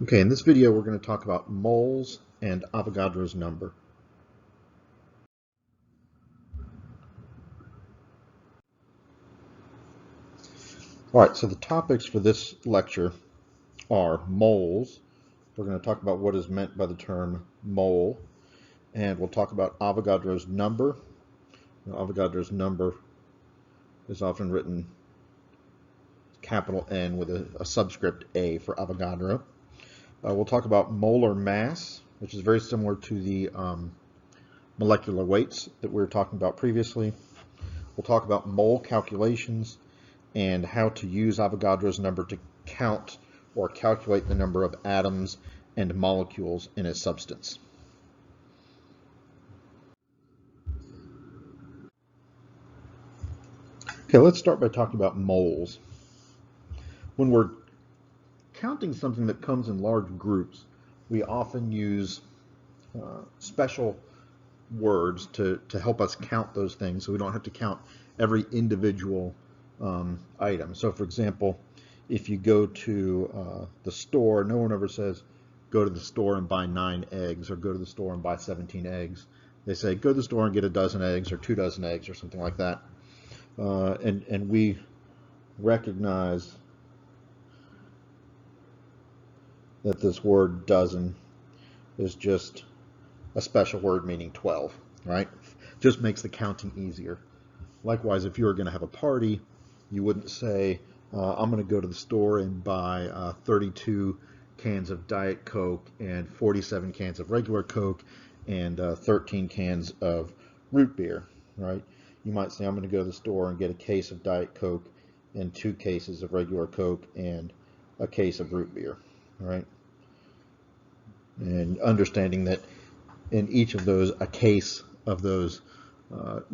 Okay, in this video we're going to talk about moles and Avogadro's number. Alright, so the topics for this lecture are moles. We're going to talk about what is meant by the term mole, and we'll talk about Avogadro's number. Avogadro's number is often written capital N with a subscript A for Avogadro. We'll talk about molar mass, which is very similar to the molecular weights that we were talking about previously. We'll talk about mole calculations and how to use Avogadro's number to count or calculate the number of atoms and molecules in a substance. Okay, let's start by talking about moles. When we're counting something that comes in large groups, we often use special words to help us count those things, so we don't have to count every individual item. So for example, if you go to the store, no one ever says go to the store and buy 9 eggs or go to the store and buy 17 eggs. They say go to the store and get a dozen eggs or 2 dozen eggs or something like that. And we recognize that this word dozen is just a special word meaning 12, right? Just makes the counting easier. Likewise, if you were going to have a party, you wouldn't say, I'm going to go to the store and buy 32 cans of Diet Coke and 47 cans of regular Coke and 13 cans of root beer, right? You might say, I'm going to go to the store and get a case of Diet Coke and 2 cases of regular Coke and a case of root beer, right? And understanding that in each of those, a case of those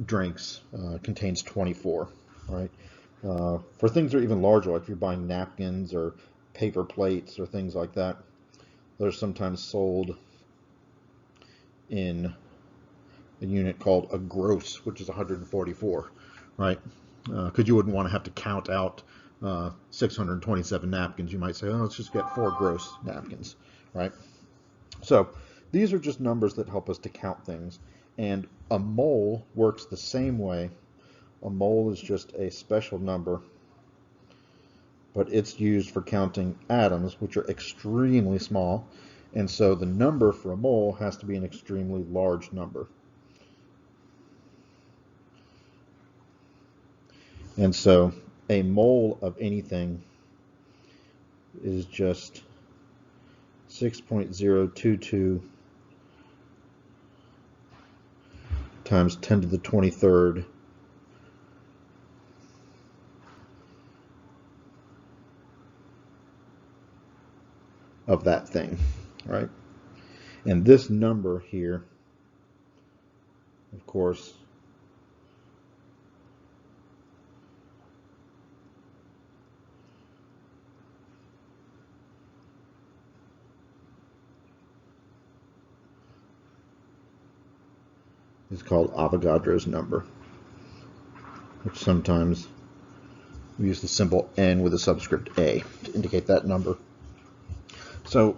drinks contains 24, right? For things that are even larger, like if you're buying napkins or paper plates or things like that, they're sometimes sold in a unit called a gross, which is 144, right? Because you wouldn't want to have to count out 627 napkins. You might say, oh, let's just get 4 gross napkins, right? So these are just numbers that help us to count things. And a mole works the same way. A mole is just a special number, but it's used for counting atoms, which are extremely small. And so the number for a mole has to be an extremely large number. And so a mole of anything is just 6.022 times 10 to the 23rd of that thing, right? And this number here, of course, is called Avogadro's number, which sometimes we use the symbol N with a subscript A to indicate that number. So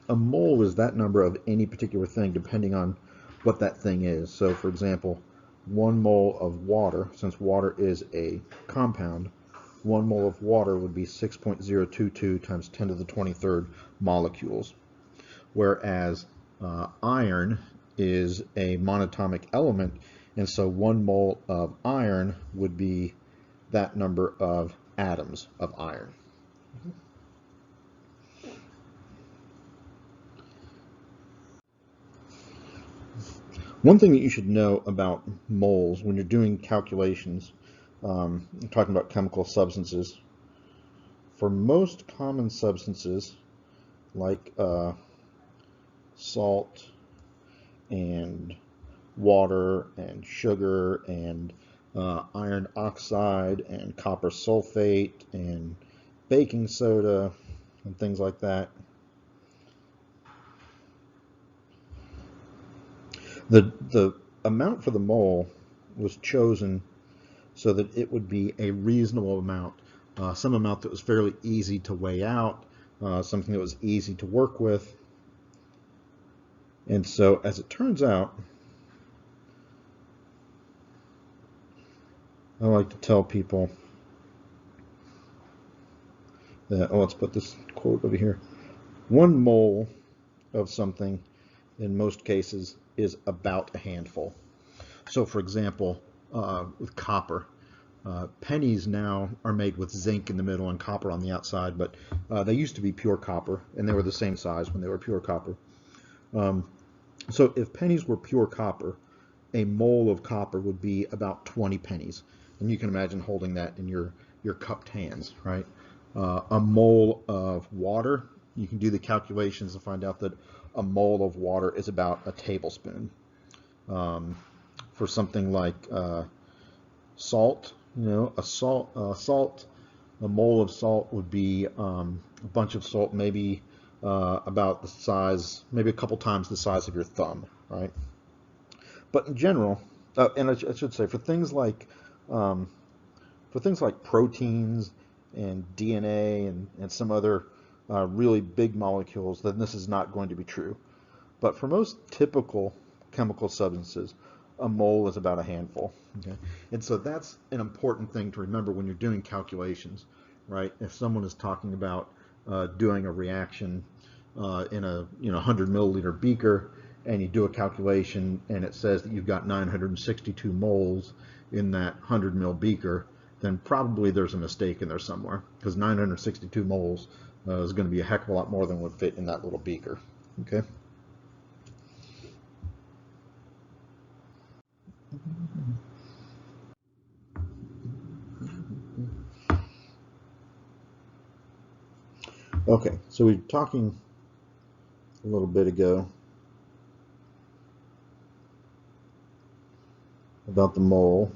a mole is that number of any particular thing depending on what that thing is. So for example, 1 mole of water, since water is a compound, 1 mole of water would be 6.022 times 10 to the 23rd molecules. Whereas iron is a monatomic element, and so 1 mole of iron would be that number of atoms of iron. One thing that you should know about moles when you're doing calculations, talking about chemical substances, for most common substances like salt and water and sugar and iron oxide and copper sulfate and baking soda and things like that, the amount for the mole was chosen so that it would be a reasonable amount, some amount that was fairly easy to weigh out, something that was easy to work with. And so, as it turns out, I like to tell people that, oh, let's put this quote over here. 1 mole of something, in most cases, is about a handful. So, for example, with copper, pennies now are made with zinc in the middle and copper on the outside, but they used to be pure copper, and they were the same size when they were pure copper. So if pennies were pure copper, a mole of copper would be about 20 pennies. And you can imagine holding that in your cupped hands, right? A mole of water, you can do the calculations to find out that a mole of water is about a tablespoon. For something like salt, a mole of salt would be a bunch of salt, maybe about the size, maybe a couple times the size of your thumb, right? But in general, and I should say, for things like proteins and DNA and some other really big molecules, then this is not going to be true. But for most typical chemical substances, a mole is about a handful. Okay? And so that's an important thing to remember when you're doing calculations, right? If someone is talking about doing a reaction in a 100 milliliter beaker, and you do a calculation and it says that you've got 962 moles in that 100 ml beaker, then probably there's a mistake in there somewhere, because 962 moles is going to be a heck of a lot more than would fit in that little beaker. Okay. Okay, so we were talking a little bit ago about the mole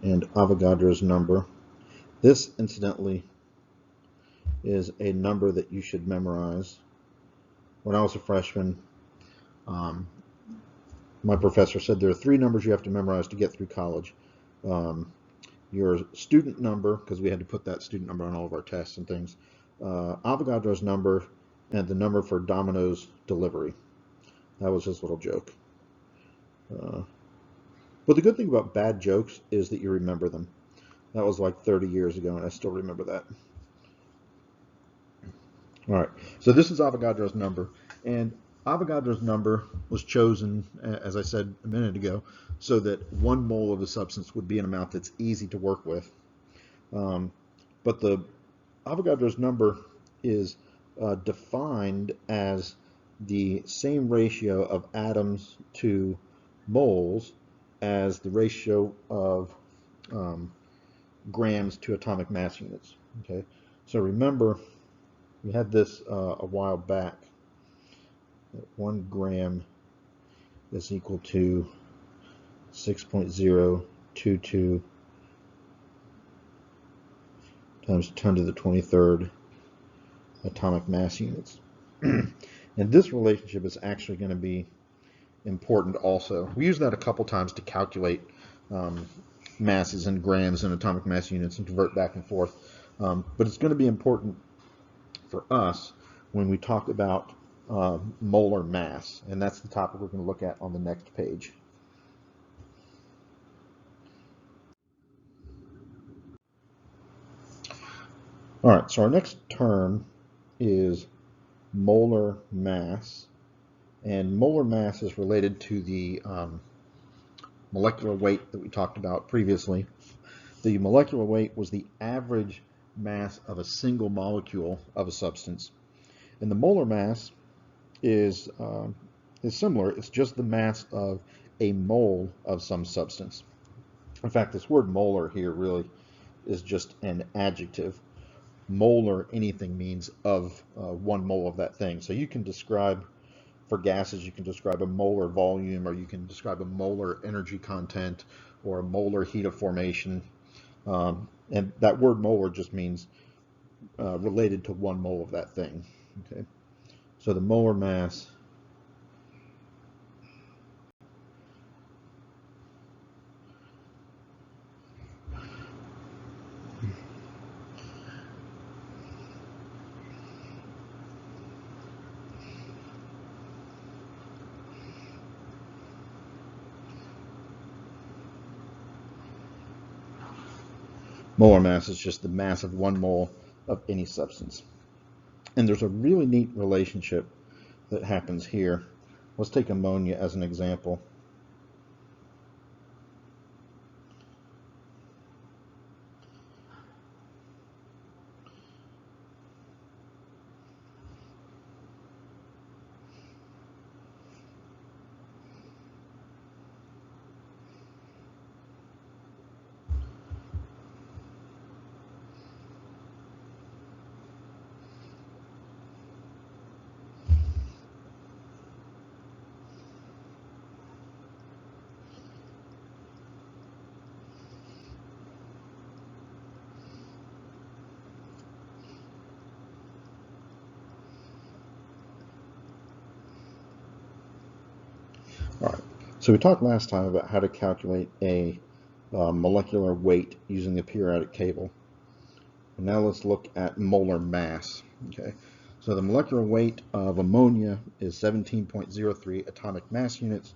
and Avogadro's number. This, incidentally, is a number that you should memorize. When I was a freshman, my professor said there are 3 numbers you have to memorize to get through college. Your student number, because we had to put that student number on all of our tests and things, Avogadro's number, and the number for Domino's delivery. That was his little joke. But the good thing about bad jokes is that you remember them. That was like 30 years ago, and I still remember that. All right, so this is Avogadro's number, and Avogadro's number was chosen, as I said a minute ago, so that 1 mole of the substance would be an amount that's easy to work with. But the Avogadro's number is defined as the same ratio of atoms to moles as the ratio of grams to atomic mass units. Okay, so remember, we had this a while back. 1 gram is equal to 6.022 times 10 to the 23rd atomic mass units. And this relationship is actually going to be important also. We use that a couple times to calculate masses in grams and atomic mass units and convert back and forth. But it's going to be important for us when we talk about molar mass, and that's the topic we're going to look at on the next page. All right, so our next term is molar mass, and molar mass is related to the molecular weight that we talked about previously. The molecular weight was the average mass of a single molecule of a substance, and the molar mass is similar. It's just the mass of a mole of some substance. In fact, this word molar here really is just an adjective. Molar, anything, means of 1 mole of that thing. So you can describe, for gases, you can describe a molar volume, or you can describe a molar energy content, or a molar heat of formation. And that word molar just means related to 1 mole of that thing. Okay, so the molar mass Molar mass is just the mass of 1 mole of any substance. And there's a really neat relationship that happens here. Let's take ammonia as an example. All right, so we talked last time about how to calculate a molecular weight using the periodic table. And now let's look at molar mass. Okay, so the molecular weight of ammonia is 17.03 atomic mass units.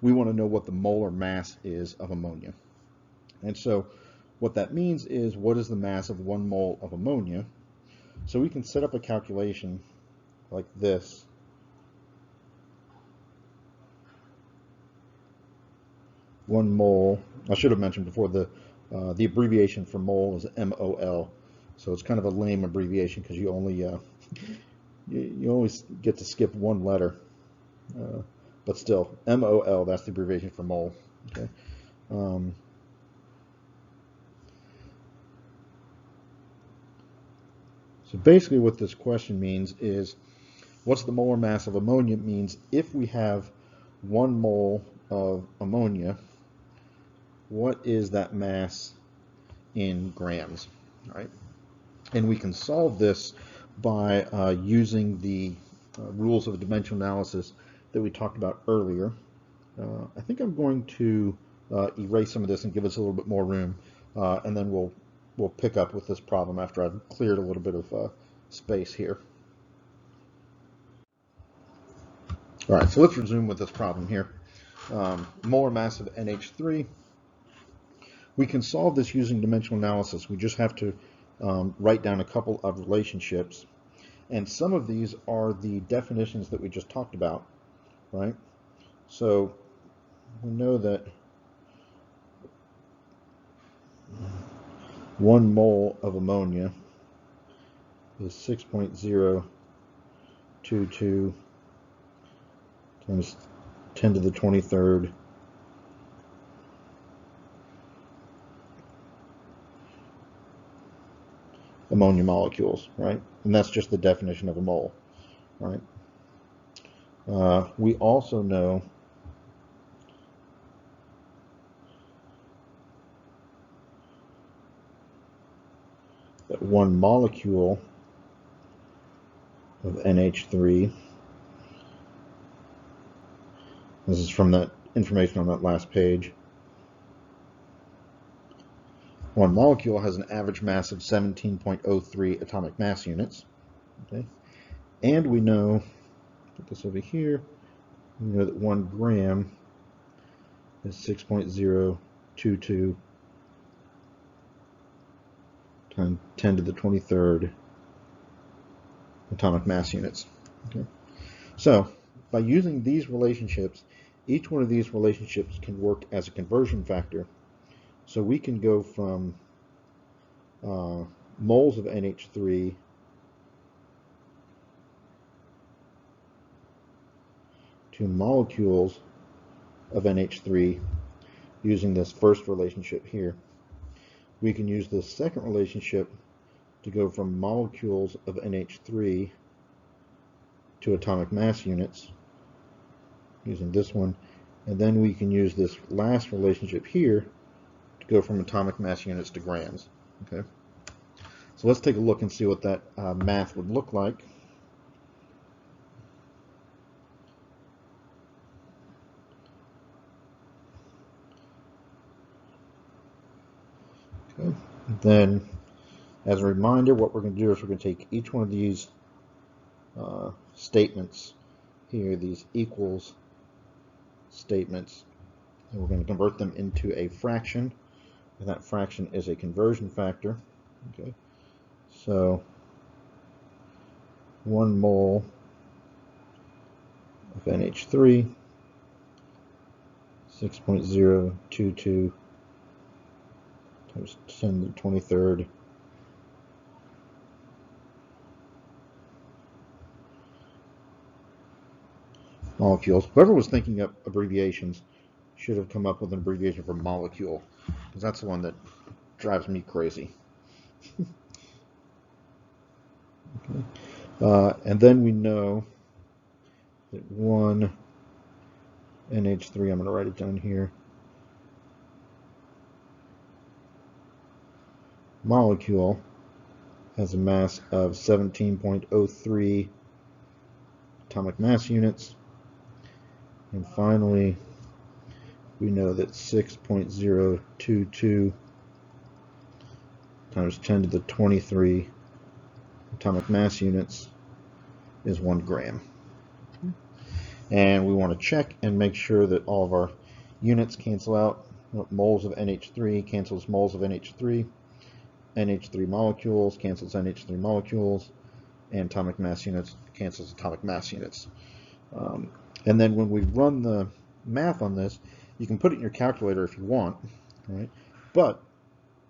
We want to know what the molar mass is of ammonia. And so what that means is, what is the mass of 1 mole of ammonia? So we can set up a calculation like this. One mole, I should have mentioned before, the abbreviation for mole is MOL. So it's kind of a lame abbreviation because you only you always get to skip one letter. But still, MOL, that's the abbreviation for mole. Okay. So basically what this question means is, what's the molar mass of ammonia? Means if we have 1 mole of ammonia, what is that mass in grams? All right. And we can solve this by using the rules of dimensional analysis that we talked about earlier. I think I'm going to erase some of this and give us a little bit more room, and then we'll pick up with this problem after I've cleared a little bit of space here. All right, so let's resume with this problem here. Molar mass of NH3. We can solve this using dimensional analysis. We just have to write down a couple of relationships. And some of these are the definitions that we just talked about, right? So we know that 1 mole of ammonia is 6.022 times 10 to the 23rd ammonia molecules, right? And that's just the definition of a mole, right? We also know that 1 molecule of NH3, this is from that information on that last page, 1 molecule has an average mass of 17.03 atomic mass units. Okay, and we know, put this over here, we know that 1 gram is 6.022 times 10 to the 23rd atomic mass units. Okay, so by using these relationships, each one of these relationships can work as a conversion factor. So we can go from moles of NH3 to molecules of NH3 using this first relationship here. We can use this second relationship to go from molecules of NH3 to atomic mass units using this one, and then we can use this last relationship here to go from atomic mass units to grams. Okay, so let's take a look and see what that math would look like. Okay. Then, as a reminder, what we're going to do is we're going to take each one of these statements here, these equals statements, and we're going to convert them into a fraction. and that fraction is a conversion factor. Okay, so 1 mole of NH3, 6.022 times 10 to the 23rd molecules. Whoever was thinking up abbreviations should have come up with an abbreviation for molecule, because that's the one that drives me crazy. Okay. And then we know that 1 NH3, I'm going to write it down here, molecule has a mass of 17.03 atomic mass units. And finally, we know that 6.022 times 10 to the 23 atomic mass units is 1 gram. And we want to check and make sure that all of our units cancel out. Moles of NH3 cancels moles of NH3. NH3 molecules cancels NH3 molecules. And atomic mass units cancels atomic mass units. And then when we run the math on this, you can put it in your calculator if you want, right? But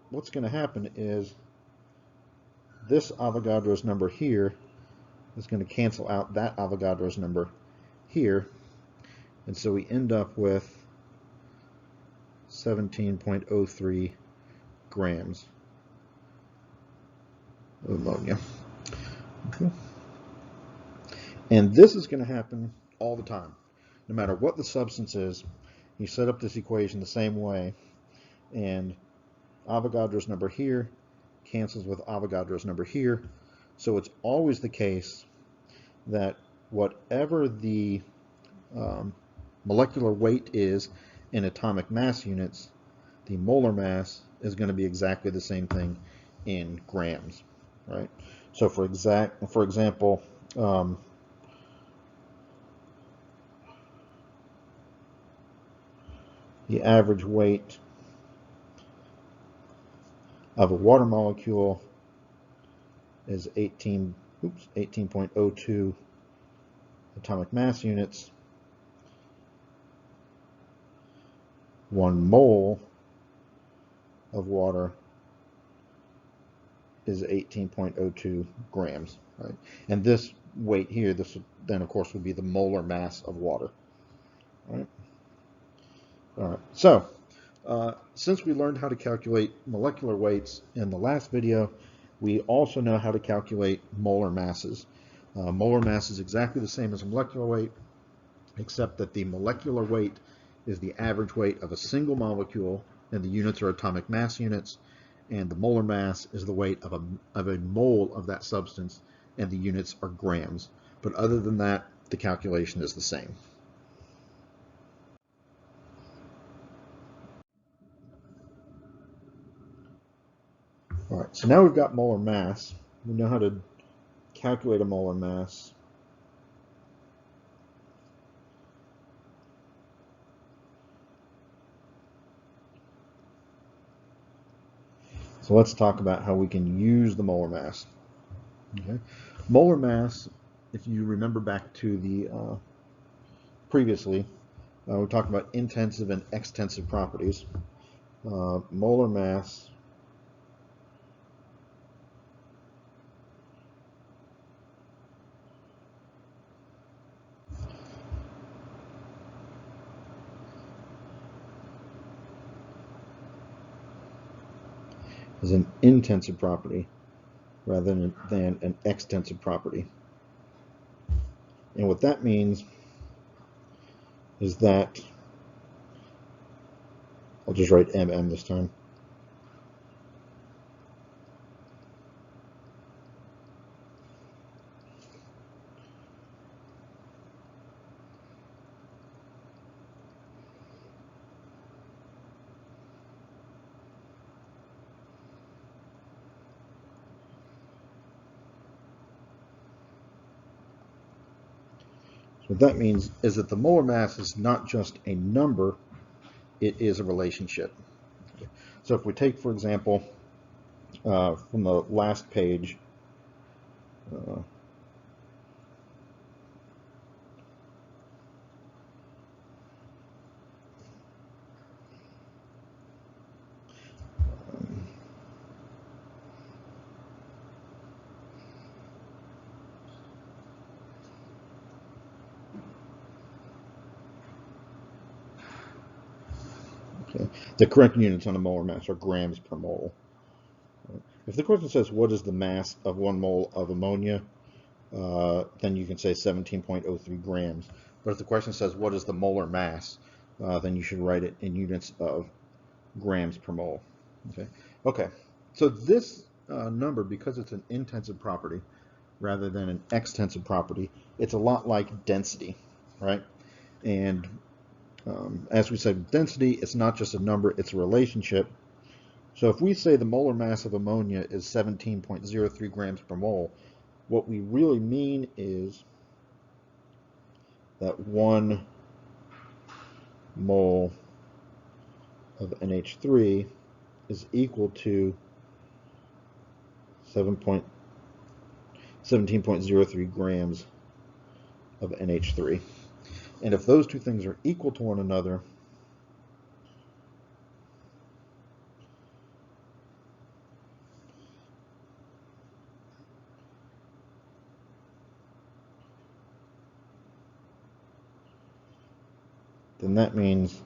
what's going to happen is this Avogadro's number here is going to cancel out that Avogadro's number here, and so we end up with 17.03 grams of ammonia. Okay. And this is going to happen all the time. No matter what the substance is, you set up this equation the same way, and Avogadro's number here cancels with Avogadro's number here. So it's always the case that whatever the molecular weight is in atomic mass units, the molar mass is going to be exactly the same thing in grams, right? So for example, the average weight of a water molecule is 18.02 atomic mass units. 1 mole of water is 18.02 grams, right? And this weight here, this then of course would be the molar mass of water, right? All right, so since we learned how to calculate molecular weights in the last video, we also know how to calculate molar masses. Molar mass is exactly the same as a molecular weight, except that the molecular weight is the average weight of a single molecule, and the units are atomic mass units, and the molar mass is the weight of a mole of that substance, and the units are grams. But other than that, the calculation is the same. All right, so now we've got molar mass. We know how to calculate a molar mass. So let's talk about how we can use the molar mass. Okay. Molar mass, if you remember back to the previously, we talked about intensive and extensive properties. Molar mass is an intensive property rather than an extensive property. And what that means is that, I'll just write MM this time. So what that means is that the molar mass is not just a number, it is a relationship. So if we take, for example, from the last page, uh, okay, the correct units on a molar mass are grams per mole. If the question says what is the mass of 1 mole of ammonia, then you can say 17.03 grams. But if the question says what is the molar mass, then you should write it in units of grams per mole. Okay. Okay. So this number, because it's an intensive property rather than an extensive property, it's a lot like density, right? And as we said, density, it's not just a number, it's a relationship. So if we say the molar mass of ammonia is 17.03 grams per mole, what we really mean is that 1 mole of NH3 is equal to 17.03 grams of NH3. And if those two things are equal to one another, then that means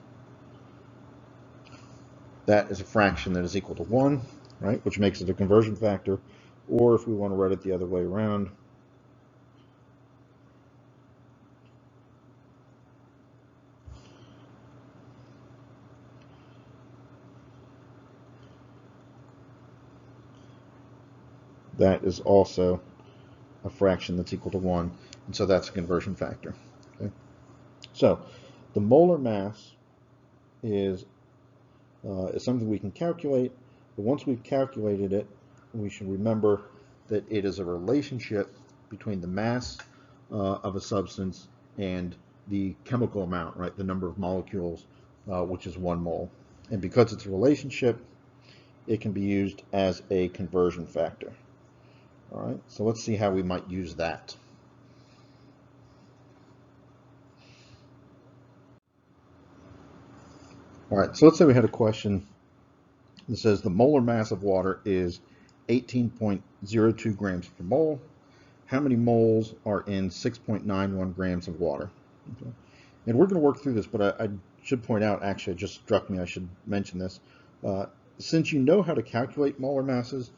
that is a fraction that is equal to 1, right? Which makes it a conversion factor. Or if we want to write it the other way around, that is also a fraction that's equal to 1. And so that's a conversion factor. Okay? So the molar mass is something we can calculate, but once we've calculated it, we should remember that it is a relationship between the mass of a substance and the chemical amount, right? The number of molecules, which is 1 mole. And because it's a relationship, it can be used as a conversion factor. All right, so let's see how we might use that. All right, so let's say we had a question that says the molar mass of water is 18.02 grams per mole. How many moles are in 6.91 grams of water? Okay. And we're going to work through this, but I should point out, actually, it just struck me, I should mention this. Since you know how to calculate molar masses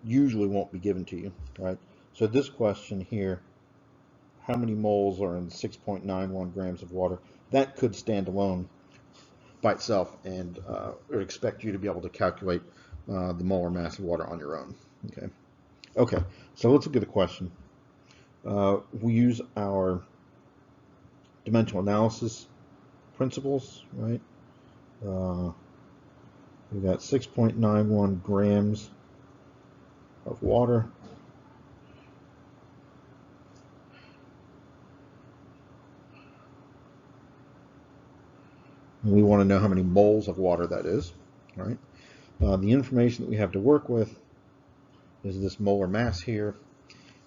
usually won't be given to you, right? So this question here, how many moles are in 6.91 grams of water, that could stand alone by itself, and would expect you to be able to calculate the molar mass of water on your own. Okay. Okay. So let's look at the question. We use our dimensional analysis principles, right? We got 6.91 grams of water. And we want to know how many moles of water that is, right? The information that we have to work with is this molar mass here,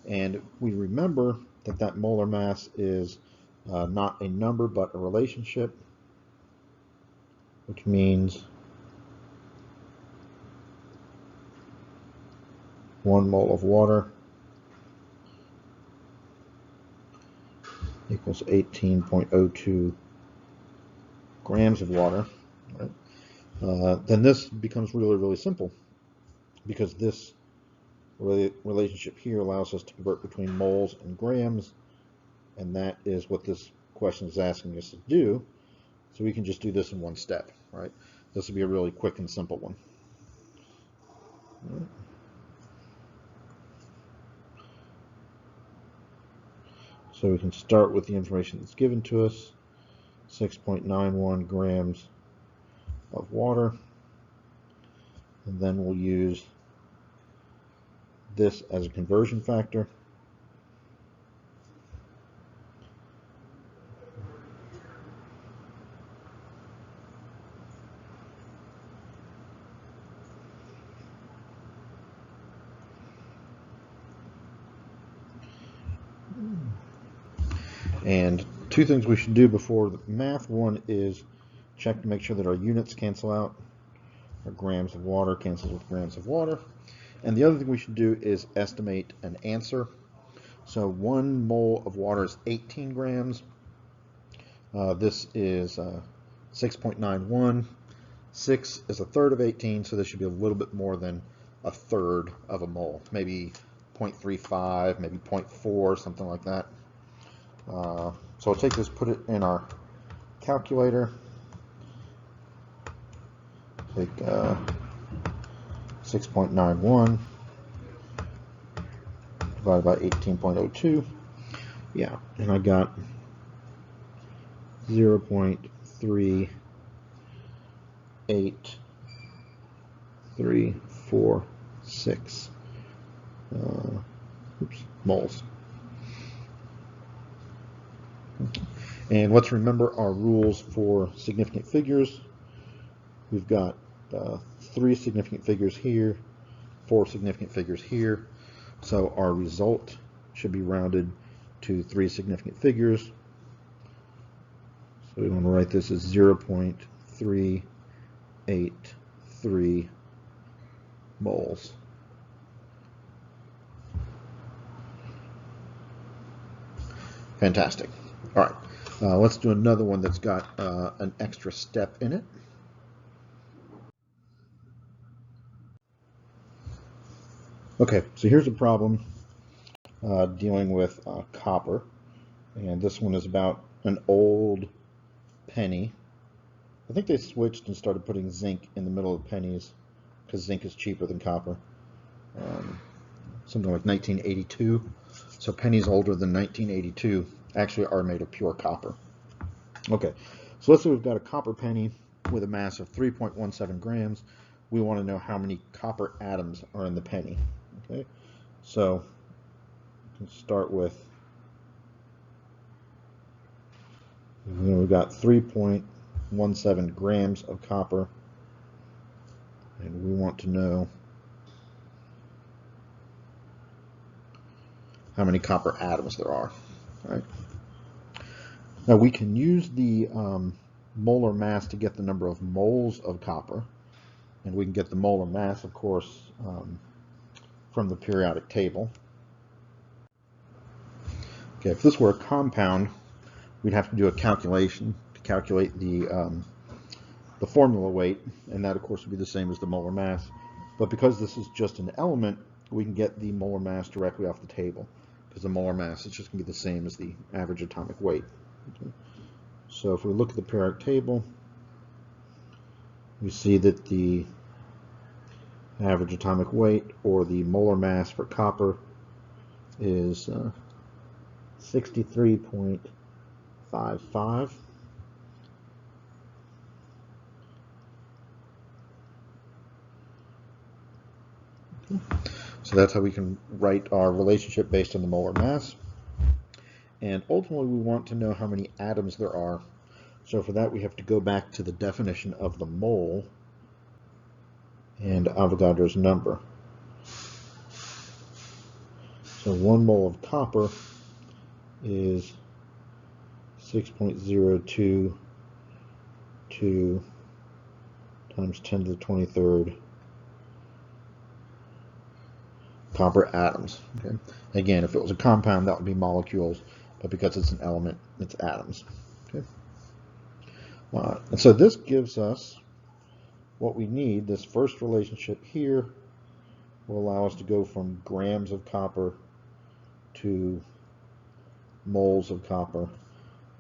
and we remember that that molar mass is not a number but a relationship, which means 1 mole of water equals 18.02 grams of water. Right? Then this becomes really, really simple, because this relationship here allows us to convert between moles and grams, and that is what this question is asking us to do. So we can just do this in one step, right? This will be a really quick and simple one. Right. So we can start with the information that's given to us, 6.91 grams of water, and then we'll use this as a conversion factor. And two things we should do before the math. One is check to make sure that our units cancel out. Our grams of water cancels with grams of water. And the other thing we should do is estimate an answer. So 1 mole of water is 18 grams. This is 6.91. 6 is a third of 18, so this should be a little bit more than a third of a mole. Maybe 0.35, maybe 0.4, something like that. So I'll take this, put it in our calculator. Take 6.91 divided by 18.02. Yeah, and I got 0.38346 moles. And let's remember our rules for significant figures. We've got 3 significant figures here, 4 significant figures here. So our result should be rounded to 3 significant figures. So we want to write this as 0.383 moles. Fantastic. All right, let's do another one that's got an extra step in it. Okay, so here's a problem dealing with copper, and this one is about an old penny. I think they switched and started putting zinc in the middle of pennies because zinc is cheaper than copper. Something like 1982. So pennies older than 1982 actually are made of pure copper. Okay, so let's say we've got a copper penny with a mass of 3.17 grams. We want to know how many copper atoms are in the penny. Okay, so let's start with, we've got 3.17 grams of copper, and we want to know how many copper atoms there are. All right. Now we can use the molar mass to get the number of moles of copper, and we can get the molar mass, of course, from the periodic table. Okay, if this were a compound, we'd have to do a calculation to calculate the formula weight, and that of course would be the same as the molar mass. But because this is just an element, we can get the molar mass directly off the table, because the molar mass is just going to be the same as the average atomic weight. Okay. So if we look at the periodic table, we see that the average atomic weight, or the molar mass for copper, is 63.55. So that's how we can write our relationship based on the molar mass. And ultimately we want to know how many atoms there are. So for that we have to go back to the definition of the mole and Avogadro's number. So 1 mole of copper is 6.022 times 10 to the 23rd copper atoms. Okay. Again, if it was a compound, that would be molecules, but because it's an element, it's atoms. Okay. And so this gives us what we need. This first relationship here will allow us to go from grams of copper to moles of copper,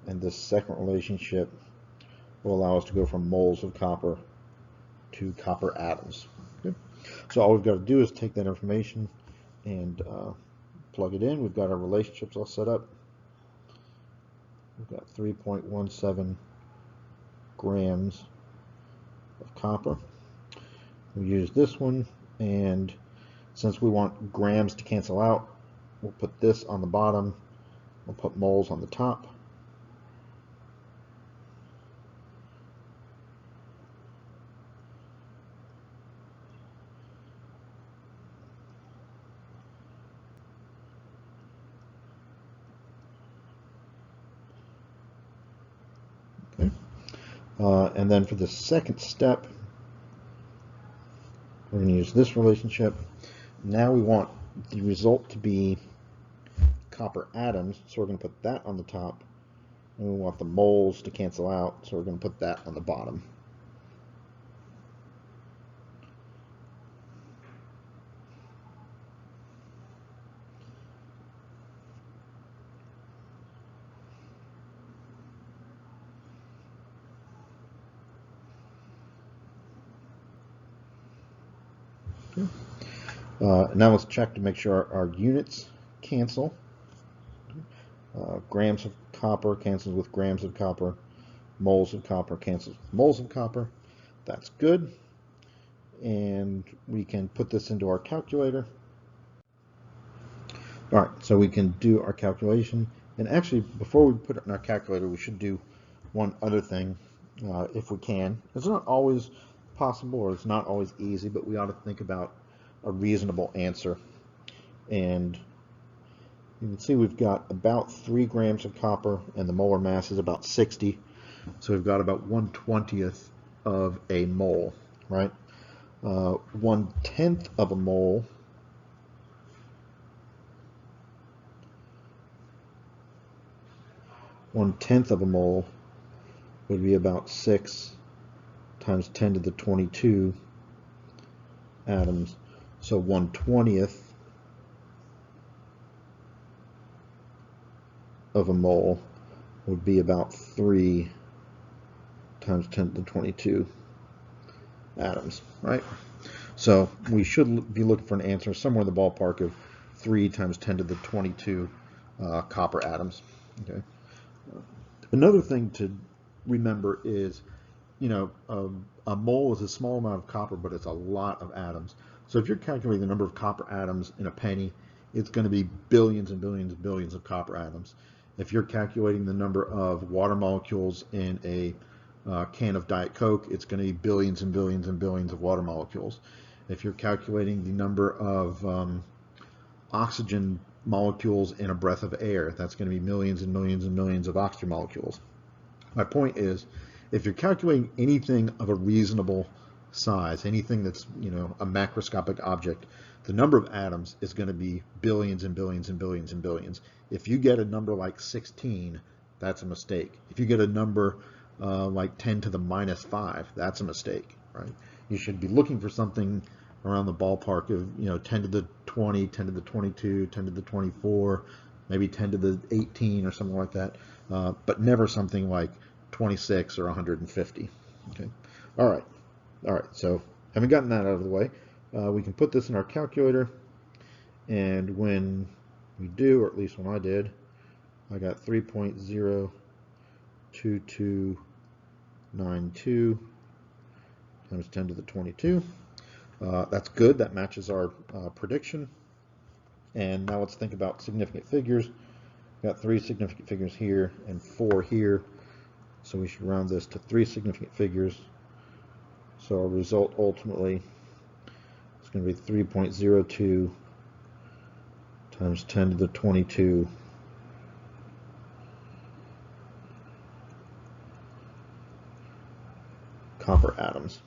and this second relationship will allow us to go from moles of copper to copper atoms. Okay. So all we've got to do is take that information and plug it in. We've got our relationships all set up. We've got 3.17 grams of copper. We use this one, and since we want grams to cancel out, we'll put this on the bottom, we'll put moles on the top. And then for the second step, we're going to use this relationship. Now we want the result to be copper atoms, so we're going to put that on the top. And we want the moles to cancel out, so we're going to put that on the bottom. Now let's check to make sure our units cancel. Grams of copper cancels with grams of copper. Moles of copper cancels with moles of copper. That's good. And we can put this into our calculator. All right, so we can do our calculation. And actually, before we put it in our calculator, we should do one other thing, if we can. It's not always possible, or it's not always easy, but we ought to think about a reasonable answer. And you can see we've got about 3 grams of copper, and the molar mass is about 60. So we've got about 1/20th of a mole, right? 1/10 of a mole would be about 6 times 10 to the 22 atoms. So 1/20th of a mole would be about 3 times 10 to the 22 atoms, right? So we should be looking for an answer somewhere in the ballpark of 3 times 10 to the 22 copper atoms. Okay. Another thing to remember is, you know, a mole is a small amount of copper, but it's a lot of atoms. So if you're calculating the number of copper atoms in a penny, it's going to be billions and billions and billions of copper atoms. If you're calculating the number of water molecules in a can of Diet Coke, it's going to be billions and billions and billions of water molecules. If you're calculating the number of oxygen molecules in a breath of air, that's going to be millions and millions and millions of oxygen molecules. My point is, if you're calculating anything of a reasonable size, anything that's, you know, a macroscopic object, the number of atoms is going to be billions and billions and billions and billions. If you get a number like 16, that's a mistake. If you get a number like 10 to the minus 5, that's a mistake, right? You should be looking for something around the ballpark of, you know, 10 to the 20, 10 to the 22, 10 to the 24, maybe 10 to the 18 or something like that, but never something like 26 or 150. Okay. All right. So having gotten that out of the way, we can put this in our calculator, and when we do, or at least when I did, I got 3.02292 times 10 to the 22. That's good. That matches our prediction. And now let's think about significant figures. We've got 3 significant figures here and 4 here. So we should round this to 3 significant figures. So our result ultimately is going to be 3.02 times 10 to the 22 copper atoms.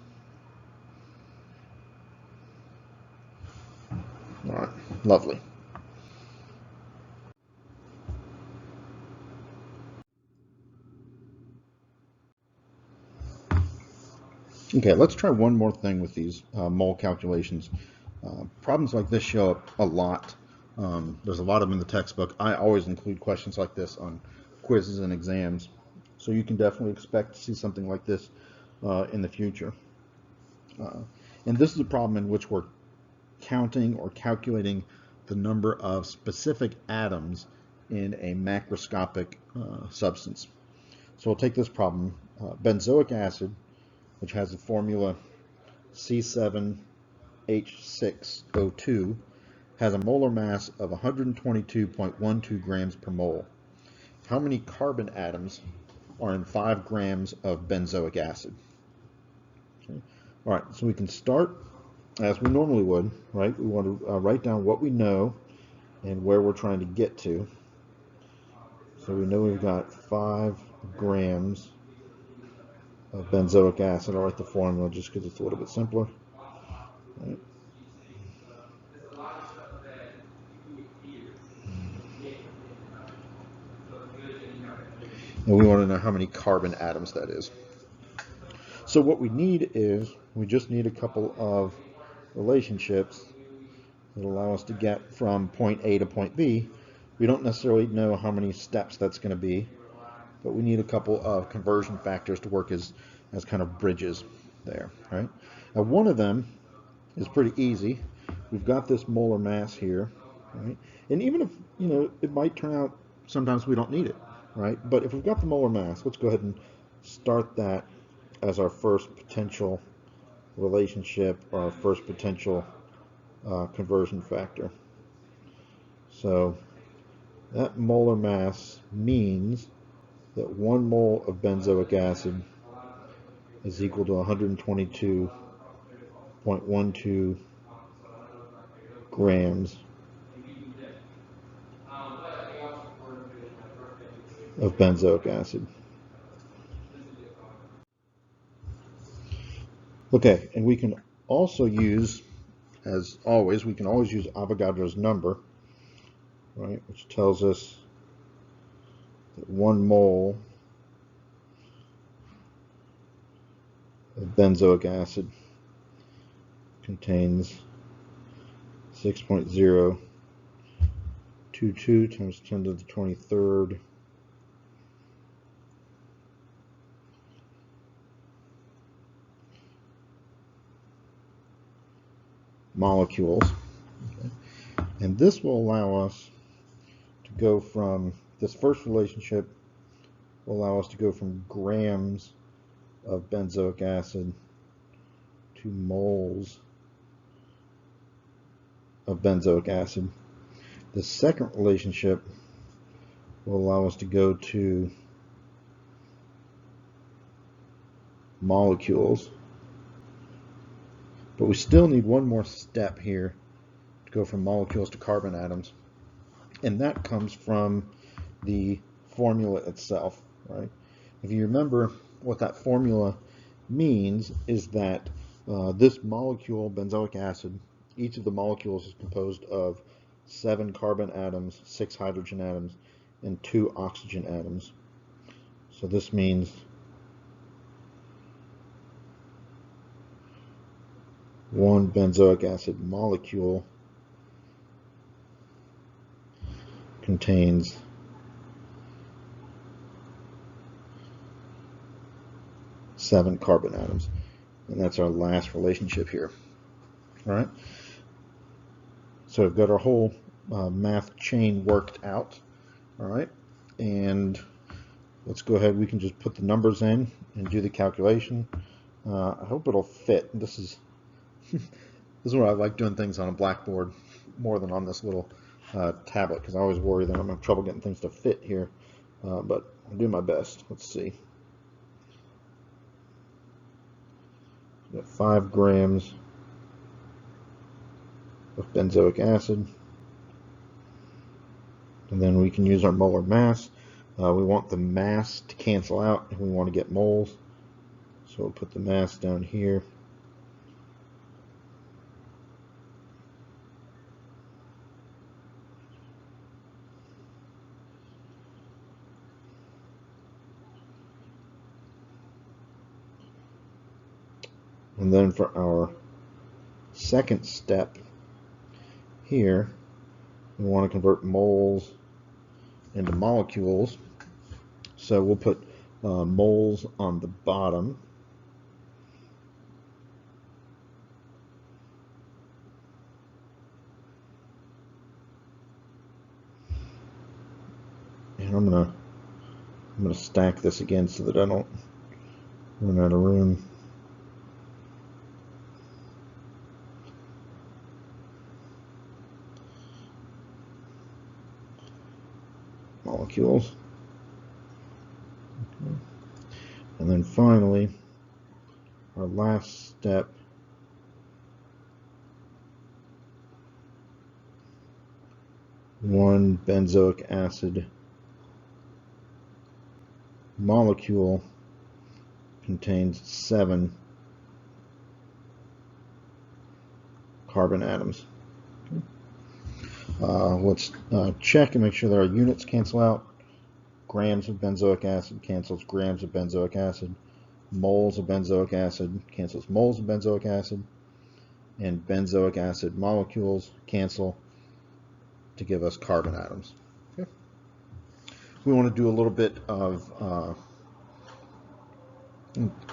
All right, lovely. Okay, let's try one more thing with these mole calculations. Problems like this show up a lot. There's a lot of them in the textbook. I always include questions like this on quizzes and exams, so you can definitely expect to see something like this in the future. And this is a problem in which we're counting or calculating the number of specific atoms in a macroscopic substance. So we'll take this problem. Benzoic acid, which has the formula C7H6O2, has a molar mass of 122.12 grams per mole. How many carbon atoms are in 5 grams of benzoic acid? Okay. All right, so we can start as we normally would, right? We want to write down what we know and where we're trying to get to. So we know we've got 5 grams of benzoic acid. I'll write the formula just because it's a little bit simpler. Right. And we want to know how many carbon atoms that is. So what we need is, we just need a couple of relationships that allow us to get from point A to point B. We don't necessarily know how many steps that's going to be, but we need a couple of conversion factors to work as kind of bridges there, right? Now one of them is pretty easy. We've got this molar mass here, right? And even if, it might turn out sometimes we don't need it, right? But if we've got the molar mass, let's go ahead and start that as our first potential relationship, or our first potential conversion factor. So that molar mass means that 1 mole of benzoic acid is equal to 122.12 grams of benzoic acid. Okay, and we can also use, as always, we can always use Avogadro's number, right, which tells us that 1 mole of benzoic acid contains 6.022 times 10 to the 23rd molecules. Okay. And this will allow us to go from, this first relationship will allow us to go from grams of benzoic acid to moles of benzoic acid. The second relationship will allow us to go to molecules, but we still need one more step here to go from molecules to carbon atoms, and that comes from the formula itself, right? If you remember, what that formula means is that this molecule, benzoic acid, each of the molecules is composed of 7 carbon atoms, 6 hydrogen atoms, and 2 oxygen atoms. So this means 1 benzoic acid molecule contains 7 carbon atoms. And that's our last relationship here. All right. So we've got our whole math chain worked out. All right. And let's go ahead. We can just put the numbers in and do the calculation. I hope it'll fit. This is this is where I like doing things on a blackboard more than on this little tablet, because I always worry that I'm having trouble getting things to fit here. But I'll do my best. Let's see. Got 5 grams of benzoic acid, and then we can use our molar mass. We want the mass to cancel out if we want to get moles, so we'll put the mass down here. And then for our second step here, we want to convert moles into molecules. So we'll put moles on the bottom. And I'm gonna stack this again so that I don't run out of room. Molecules. Okay. And then finally, our last step, one benzoic acid molecule contains 7 carbon atoms. Let's check and make sure that our units cancel out. Grams of benzoic acid cancels grams of benzoic acid. Moles of benzoic acid cancels moles of benzoic acid. And benzoic acid molecules cancel to give us carbon atoms. Okay. We want to do a little bit of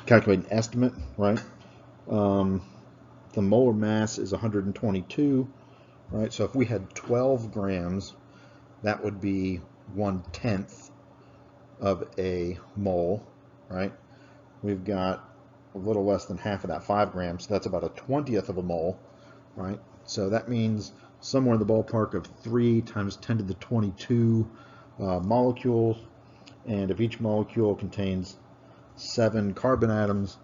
calculate an estimate, right? The molar mass is 122, right? So if we had 12 grams, that would be 1/10 of a mole, right? We've got a little less than half of that, 5 grams, so that's about a 20th of a mole, right? So that means somewhere in the ballpark of 3 times 10 to the 22 molecules, and if each molecule contains 7 carbon atoms,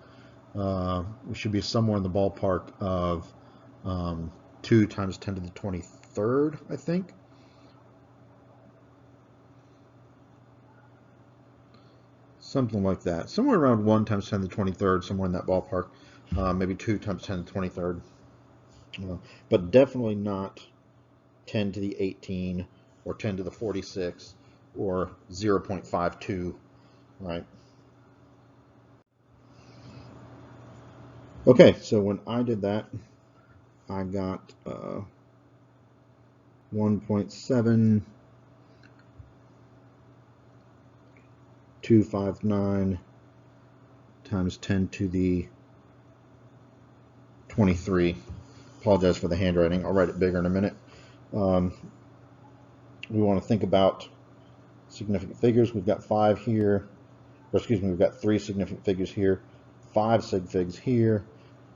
we should be somewhere in the ballpark of 2 times 10 to the 23rd, I think. Something like that. Somewhere around 1 times 10 to the 23rd, somewhere in that ballpark. Maybe 2 times 10 to the 23rd. But definitely not 10 to the 18 or 10 to the 46 or 0.52, right? Okay, so when I did that, I got 1.7259 times 10 to the 23. Apologize for the handwriting. I'll write it bigger in a minute. We want to think about significant figures. We've got 5 here, or excuse me, we've got 3 significant figures here, 5 sig figs here,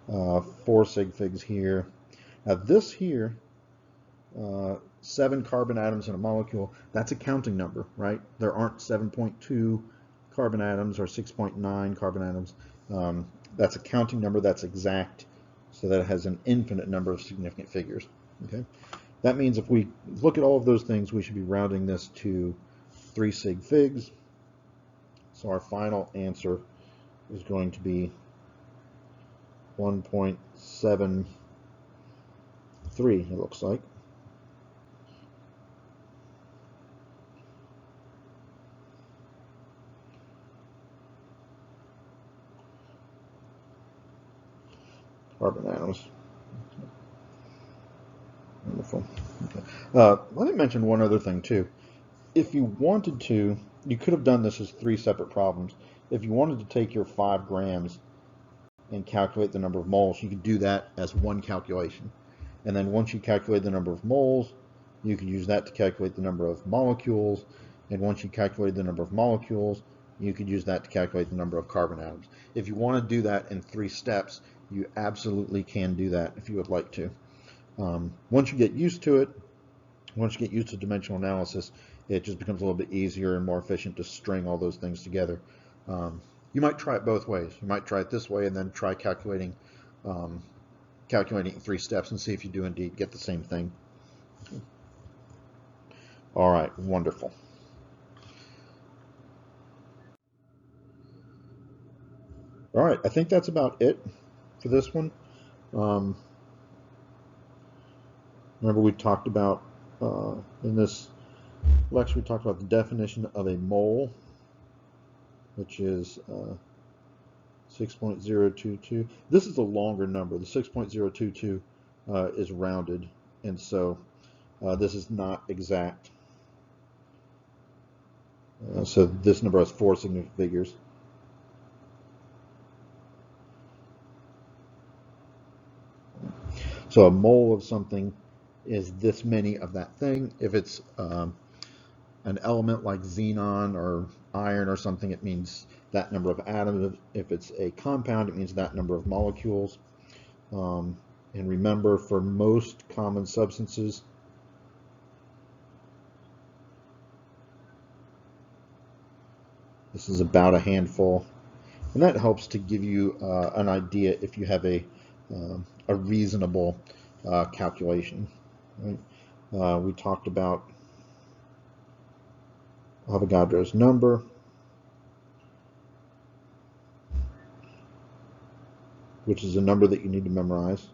4 sig figs here. Now this here, 7 carbon atoms in a molecule, that's a counting number, right? There aren't 7.2 carbon atoms or 6.9 carbon atoms. That's a counting number, that's exact, so that it has an infinite number of significant figures. Okay, that means if we look at all of those things, we should be rounding this to 3 sig figs. So our final answer is going to be 1.73, it looks like. Carbon atoms. Wonderful. Okay. Let me mention one other thing too. If you wanted to, you could have done this as 3 separate problems. If you wanted to take your 5 grams and calculate the number of moles, you could do that as one calculation. And then once you calculate the number of moles, you could use that to calculate the number of molecules. And once you calculate the number of molecules, you could use that to calculate the number of carbon atoms. If you want to do that in 3 steps, you absolutely can do that if you would like to. Once you get used to it, once you get used to dimensional analysis, it just becomes a little bit easier and more efficient to string all those things together. You might try it both ways. You might try it this way and then try calculating in 3 steps and see if you do indeed get the same thing. All right, wonderful. All right, I think that's about it for this one. Remember we talked about, in this lecture, we talked about the definition of a mole, which is 6.022. This is a longer number. The 6.022 is rounded, and so this is not exact. So this number has 4 significant figures. So a mole of something is this many of that thing. If it's an element like xenon or iron or something, it means that number of atoms. If it's a compound, it means that number of molecules. And remember, for most common substances, this is about a handful. And that helps to give you an idea if you have a reasonable calculation. Right? We talked about Avogadro's number. which is a number that you need to memorize.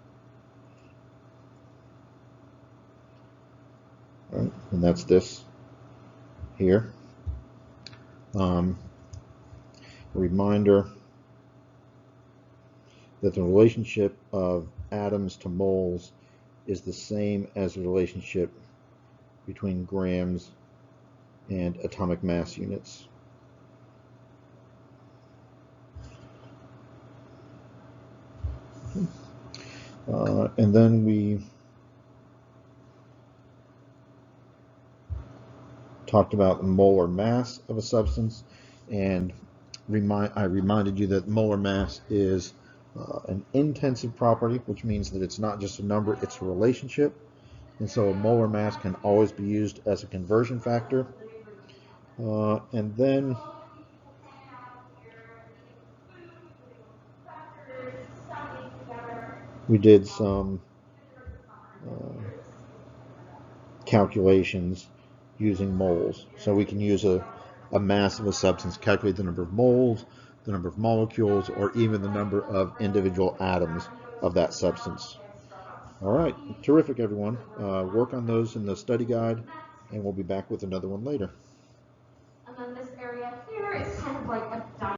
All right, and that's this here. A reminder that the relationship of atoms to moles is the same as the relationship between grams and atomic mass units. And then we talked about the molar mass of a substance, and I reminded you that molar mass is an intensive property, which means that it's not just a number, it's a relationship. And so a molar mass can always be used as a conversion factor. And then we did some calculations using moles. So we can use a mass of a substance, calculate the number of moles, the number of molecules, or even the number of individual atoms of that substance. All right, terrific, everyone. Work on those in the study guide, and we'll be back with another one later.